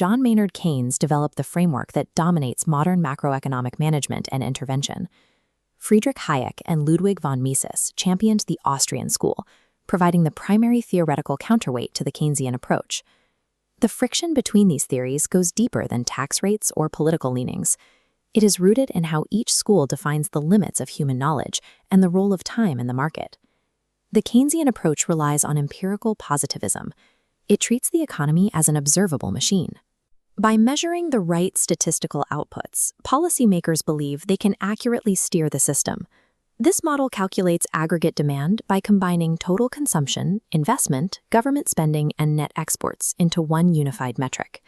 John Maynard Keynes developed the framework that dominates modern macroeconomic management and intervention. Friedrich Hayek and Ludwig von Mises championed the Austrian School, providing the primary theoretical counterweight to the Keynesian approach. The friction between these theories goes deeper than tax rates or political leanings. It is rooted in how each school defines the limits of human knowledge and the role of time in the market. The Keynesian approach relies on empirical positivism. It treats the economy as an observable machine. By measuring the right statistical outputs, policymakers believe they can accurately steer the system. This model calculates aggregate demand by combining total consumption, investment, government spending, and net exports into one unified metric.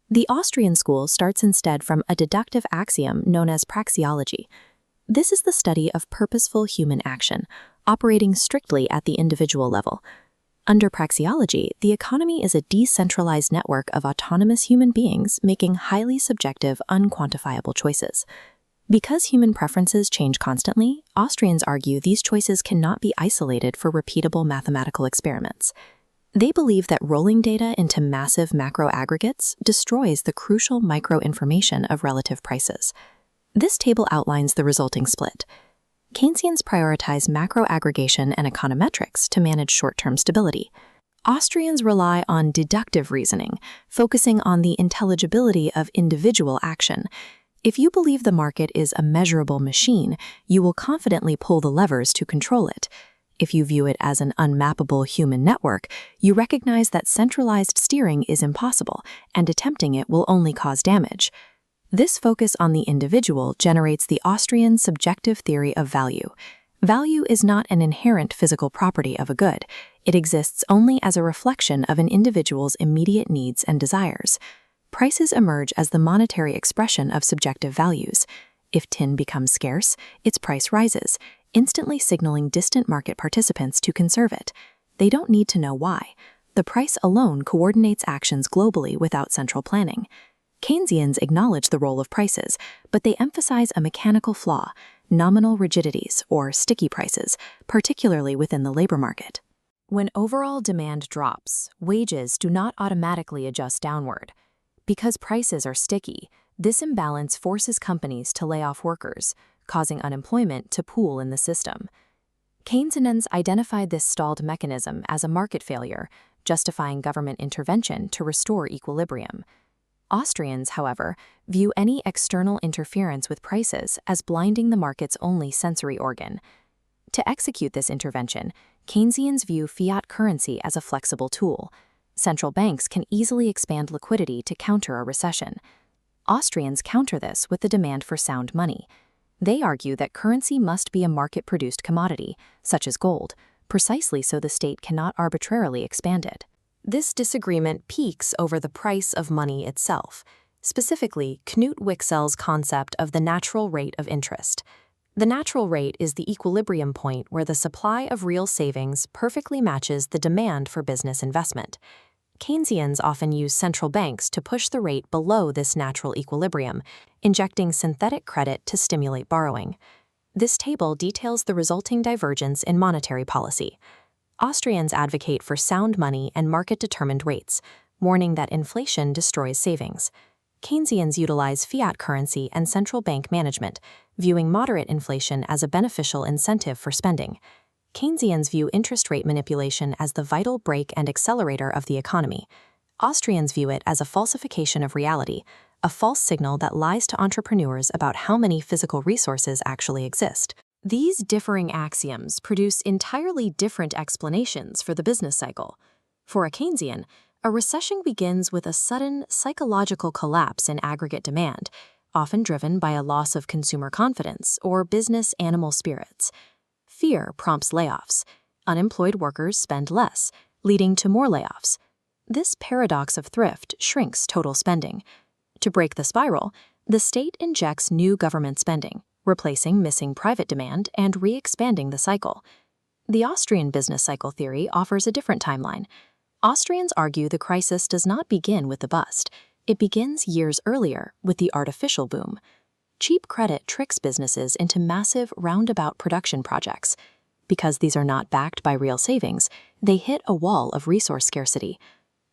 The Austrian School starts instead from a deductive axiom known as praxeology. This is the study of purposeful human action, operating strictly at the individual level. Under praxeology, the economy is a decentralized network of autonomous human beings making highly subjective, unquantifiable choices. Because human preferences change constantly, Austrians argue these choices cannot be isolated for repeatable mathematical experiments. They believe that rolling data into massive macro aggregates destroys the crucial micro-information of relative prices. This table outlines the resulting split. Keynesians prioritize macro aggregation and econometrics to manage short-term stability. Austrians rely on deductive reasoning, focusing on the intelligibility of individual action. If you believe the market is a measurable machine, you will confidently pull the levers to control it. If you view it as an unmappable human network, you recognize that centralized steering is impossible, and attempting it will only cause damage. This focus on the individual generates the Austrian subjective theory of value. Value is not an inherent physical property of a good. It exists only as a reflection of an individual's immediate needs and desires. Prices emerge as the monetary expression of subjective values. If tin becomes scarce, its price rises, instantly signaling distant market participants to conserve it. They don't need to know why. The price alone coordinates actions globally without central planning. Keynesians acknowledge the role of prices, but they emphasize a mechanical flaw, nominal rigidities, or sticky prices, particularly within the labor market. When overall demand drops, wages do not automatically adjust downward. Because prices are sticky, this imbalance forces companies to lay off workers, causing unemployment to pool in the system. Keynesians identified this stalled mechanism as a market failure, justifying government intervention to restore equilibrium. Austrians, however, view any external interference with prices as blinding the market's only sensory organ. To execute this intervention, Keynesians view fiat currency as a flexible tool. Central banks can easily expand liquidity to counter a recession. Austrians counter this with the demand for sound money. They argue that currency must be a market-produced commodity, such as gold, precisely so the state cannot arbitrarily expand it. This disagreement peaks over the price of money itself, specifically Knut Wicksel's concept of the natural rate of interest. The natural rate is the equilibrium point where the supply of real savings perfectly matches the demand for business investment. Keynesians often use central banks to push the rate below this natural equilibrium, injecting synthetic credit to stimulate borrowing. This table details the resulting divergence in monetary policy. Austrians advocate for sound money and market-determined rates, warning that inflation destroys savings. Keynesians utilize fiat currency and central bank management, viewing moderate inflation as a beneficial incentive for spending. Keynesians view interest rate manipulation as the vital brake and accelerator of the economy. Austrians view it as a falsification of reality, a false signal that lies to entrepreneurs about how many physical resources actually exist. These differing axioms produce entirely different explanations for the business cycle. For a Keynesian, a recession begins with a sudden psychological collapse in aggregate demand, often driven by a loss of consumer confidence or business animal spirits. Fear prompts layoffs. Unemployed workers spend less, leading to more layoffs. This paradox of thrift shrinks total spending. To break the spiral, the state injects new government spending, replacing missing private demand and re-expanding the cycle. The Austrian business cycle theory offers a different timeline. Austrians argue the crisis does not begin with the bust. It begins years earlier with the artificial boom. Cheap credit tricks businesses into massive roundabout production projects. Because these are not backed by real savings, they hit a wall of resource scarcity.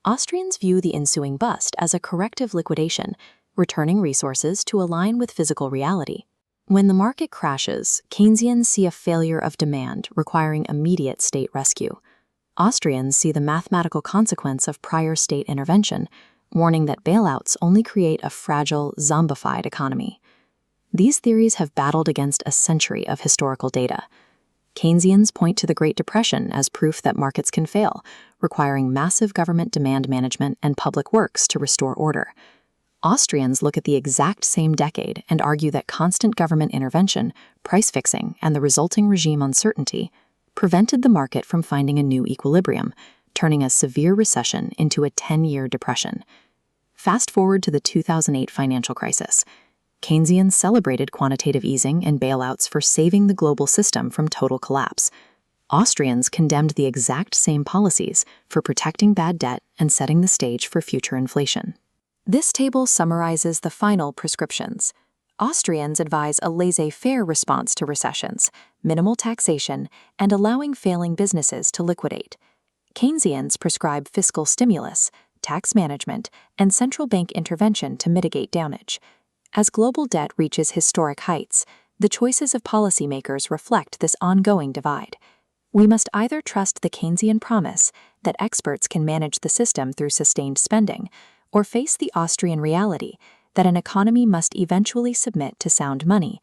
Austrians view the ensuing bust as a corrective liquidation, returning resources to align with physical reality. When the market crashes, Keynesians see a failure of demand requiring immediate state rescue. Austrians see the mathematical consequence of prior state intervention, warning that bailouts only create a fragile, zombified economy. These theories have battled against a century of historical data. Keynesians point to the Great Depression as proof that markets can fail, requiring massive government demand management and public works to restore order. Austrians look at the exact same decade and argue that constant government intervention, price fixing, and the resulting regime uncertainty prevented the market from finding a new equilibrium, turning a severe recession into a 10-year depression. Fast forward to the 2008 financial crisis. Keynesians celebrated quantitative easing and bailouts for saving the global system from total collapse. Austrians condemned the exact same policies for protecting bad debt and setting the stage for future inflation. This table summarizes the final prescriptions. Austrians advise a laissez-faire response to recessions, minimal taxation, and allowing failing businesses to liquidate. Keynesians prescribe fiscal stimulus, tax management, and central bank intervention to mitigate damage. As global debt reaches historic heights, the choices of policymakers reflect this ongoing divide. We must either trust the Keynesian promise that experts can manage the system through sustained spending, or face the Austrian reality that an economy must eventually submit to sound money